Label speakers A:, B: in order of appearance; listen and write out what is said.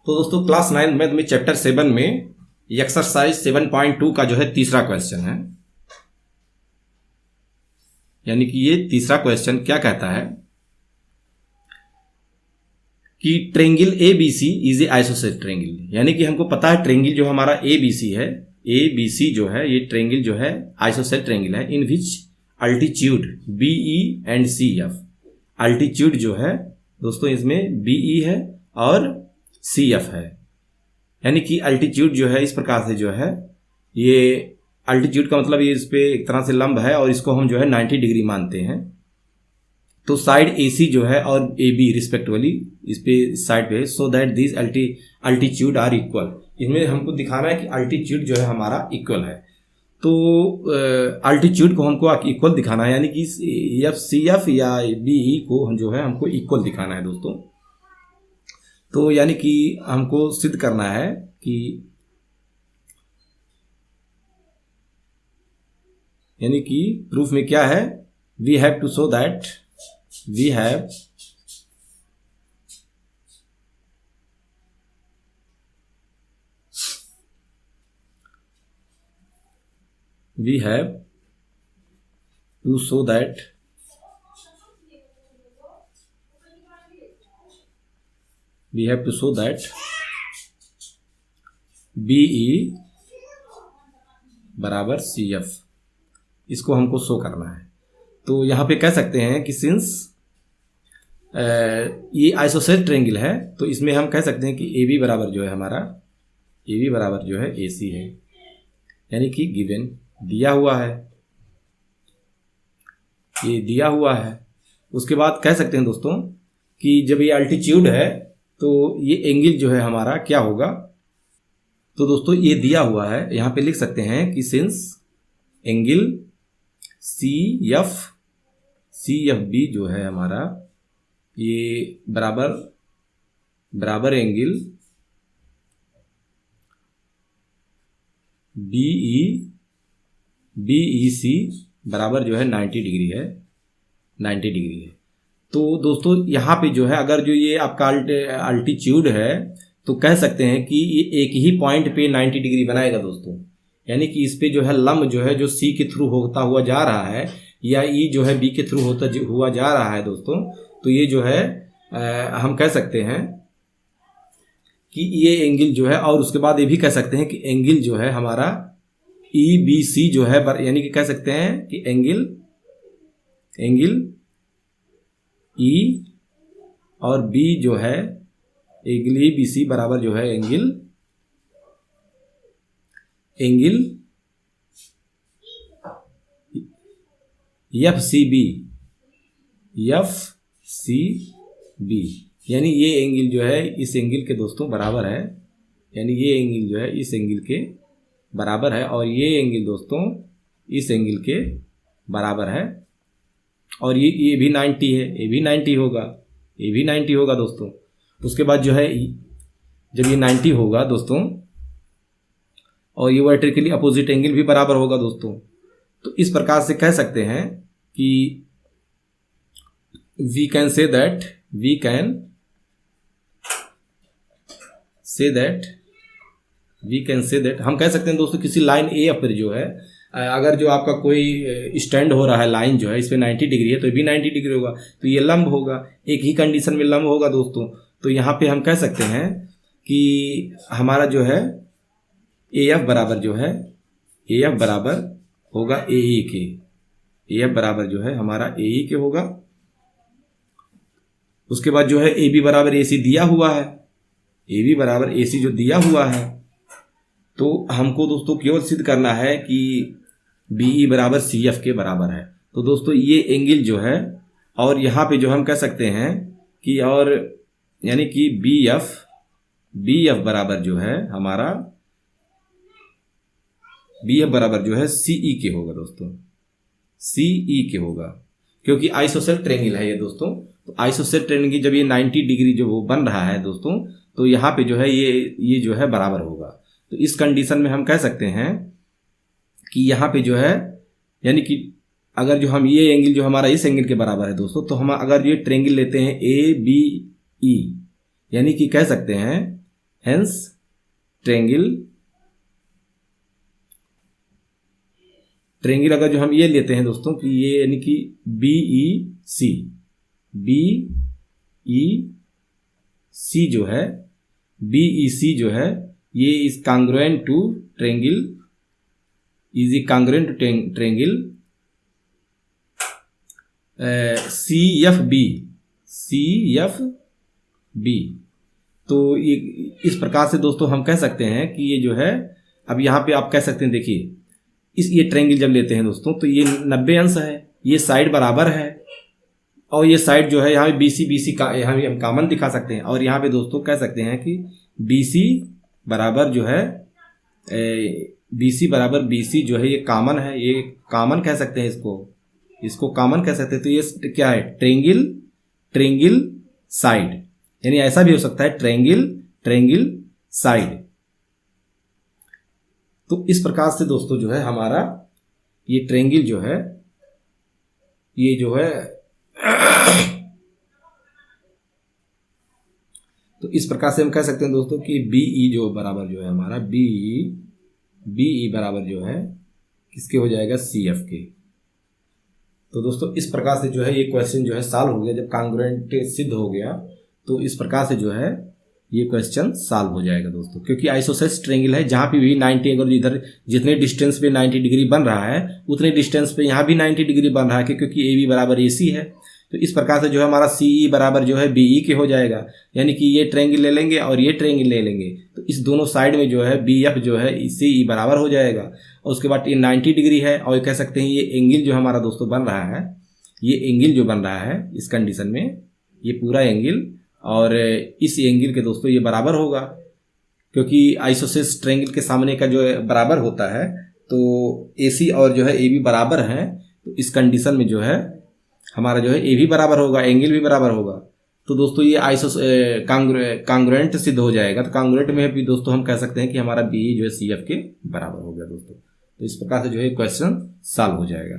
A: तो दोस्तों class 9 math में चैप्टर 7 में एक्सरसाइज 7.2 का जो है तीसरा क्वेश्चन है। यानी कि ये तीसरा क्वेश्चन क्या कहता है कि triangle A B C is a isosceles triangle. यानी कि हमको पता है ट्रेंगल जो हमारा ए बी सी है, ए बी सी जो है ये ट्रेंगल जो है आइसोसेलेस ट्रेंगल है in which altitude B E and C F. Altitude जो है दोस्तों इसमें बी ई है और सी एफ है। यानी कि अल्टीट्यूड जो है इस प्रकार से जो है ये अल्टीट्यूड का मतलब ये इस पे एक तरह से लंब है और इसको हम जो है 90 डिग्री मानते हैं। तो साइड ए सी जो है और ए बी रिस्पेक्टिवली इस पे साइड पे so that this altitude are equal. इसमें हमको दिखाना है कि अल्टीट्यूड जो है हमारा इक्वल है। तो अल्टीट्यूड को हमको इक्वल दिखाना है, यानी कि एफ सी एफ या बी ई को हम जो है हमको इक्वल दिखाना है दोस्तों। तो यानी कि हमको सिद्ध करना है कि यानी कि प्रूफ में क्या है, we have to show that we have to show that we have to show that BE बराबर CF, इसको हमको शो करना है। तो यहाँ पे कह सकते हैं कि सिंस ये आइसोसेलेस ट्रायंगल है तो इसमें हम कह सकते हैं कि AB बराबर जो है हमारा AB बराबर जो है AC है। यानी कि गिवन दिया हुआ है, ये दिया हुआ है। उसके बाद कह सकते हैं दोस्तों कि जब ये अल्टीट्यूड है तो ये एंगल जो है हमारा क्या होगा। तो दोस्तों ये दिया हुआ है, यहाँ पे लिख सकते हैं कि since angle C F B जो है हमारा ये बराबर एंगल बी ई सी बराबर जो है 90 डिग्री है, 90 डिग्री है। तो दोस्तों यहाँ पे जो है अगर जो ये आपका अल्टीट्यूड है तो कह सकते हैं कि ये एक ही पॉइंट पे 90 डिग्री बनाएगा दोस्तों। यानी कि इस पे जो है लंब जो है जो सी के थ्रू होता हुआ जा रहा है या ई जो है बी के थ्रू होता हुआ जा रहा है दोस्तों, तो ये जो है हम कह सकते हैं कि ये एंगल जो है, और उसके बाद ये भी कह सकते हैं कि एंगल जो है हमारा ई बी सी जो है, यानी कि कह सकते हैं कि एंगल ई और बी जो है एंगल ई बी सी बराबर जो है एंगल एफ सी बी। यानी ये एंगल जो है इस एंगल के दोस्तों बराबर है। यानी ये एंगल जो है इस एंगल के बराबर है और ये एंगल दोस्तों इस एंगल के बराबर है। और ये भी 90 है, ये भी 90 होगा, ये भी 90 होगा दोस्तों। उसके बाद जो है जब ये 90 होगा दोस्तों और ये वर्टिकली अपोजिट एंगल भी बराबर होगा दोस्तों। तो इस प्रकार से कह सकते हैं कि वी कैन से दैट हम कह सकते हैं दोस्तों किसी लाइन ए पर जो है अगर जो आपका कोई स्टैंड हो रहा है लाइन जो है इस पे 90 डिग्री है तो ये भी 90 डिग्री होगा, तो ये लंब होगा, एक ही कंडीशन में लंब होगा दोस्तों। तो यहाँ पे हम कह सकते हैं कि हमारा जो है AF बराबर जो है AF बराबर होगा AE के, AF बराबर जो है हमारा AE के होगा। उसके बाद जो है AB बराबर AC दिया हुआ है, AB बराबर AC जो दिया हुआ है, तो हमको दोस्तों केवल सिद्ध करना है कि BE बराबर CF के बराबर है। तो दोस्तों ये एंगल जो है और यहाँ पे जो हम कह सकते हैं कि और यानी कि BF बराबर जो है हमारा BF बराबर जो है CE के होगा दोस्तों, CE के होगा, क्योंकि आइसोसेलेस ट्रायंगल है ये दोस्तों। तो आइसोसेलेस ट्रायंगल जब ये 90 डिग्री जो वो बन रहा है दोस्तों तो यहाँ पे जो है ये जो है बराबर होगा। तो इस कंडीशन में हम कह सकते हैं कि यहाँ पे जो है यानी कि अगर जो हम ये एंगल जो हमारा इस एंगल के बराबर है दोस्तों, तो हम अगर ये ट्रायंगल लेते हैं ABE, यानी कि कह सकते हैं हेंस ट्रेंगल अगर जो हम ये लेते हैं दोस्तों कि ये यानी कि BEC जो है BEC जो है ये is congruent to triangle triangle CFB। तो ये इस प्रकार से दोस्तों हम कह सकते हैं कि ये जो है, अब यहाँ पे आप कह सकते हैं, देखिए ये ट्रेंगल जब लेते हैं दोस्तों तो ये 90 अंश है, ये साइड बराबर है और ये साइड जो है यहाँ पे BC का यहाँ भी हम कॉमन दिखा सकते हैं। और यहाँ पे दोस्तों कह सकते हैं कि BC बराबर जो है BC जो है ये कॉमन है, ये कॉमन कह सकते हैं, इसको कॉमन कह सकते हैं। तो ये क्या है, ट्रेंगल साइड, यानी ऐसा भी हो सकता है ट्रेंगल साइड। तो इस प्रकार से दोस्तों जो है हमारा ये ट्रेंगल जो है ये जो है तो इस प्रकार से हम कह सकते हैं दोस्तों कि BE जो बराबर जो है हमारा BE बराबर जो है किसके हो जाएगा, CF के। तो दोस्तों इस प्रकार से जो है ये क्वेश्चन जो है सॉल्व हो गया। जब कांग्रुएंट सिद्ध हो गया तो इस प्रकार से जो है ये क्वेश्चन सॉल्व हो जाएगा दोस्तों, क्योंकि आइसोसेलेस ट्रेंगल है जहाँ पे भी 90, अगर इधर जितने डिस्टेंस पे 90 डिग्री बन रहा है उतने डिस्टेंस पे यहाँ भी 90 डिग्री बन रहा है, क्योंकि AB बराबर AC है। तो इस प्रकार से जो है हमारा CE बराबर जो है BE के हो जाएगा, यानी कि ये ट्रेंगल ले लेंगे और ये ट्रेंगल ले लेंगे तो इस दोनों साइड में जो है BF जो है CE बराबर हो जाएगा। और उसके बाद ये 90 डिग्री है और कह सकते हैं ये एंगल जो हमारा दोस्तों बन रहा है, ये एंगल जो बन रहा है इस कंडीशन में ये पूरा एंगल और इस एंगल के दोस्तों ये बराबर होगा, क्योंकि आइसोसेलेस ट्रेंगल के सामने का जो बराबर होता है तो AC और जो है AB बराबर है। तो इस कंडीशन में जो है हमारा जो है AB बराबर होगा, एंगल भी बराबर होगा। तो दोस्तों ये कांग्रुएंट सिद्ध हो जाएगा। तो कांग्रुएंट में भी दोस्तों हम कह सकते हैं कि हमारा BE जो है CF के बराबर हो गया दोस्तों। तो इस प्रकार से जो है क्वेश्चन सॉल्व हो जाएगा।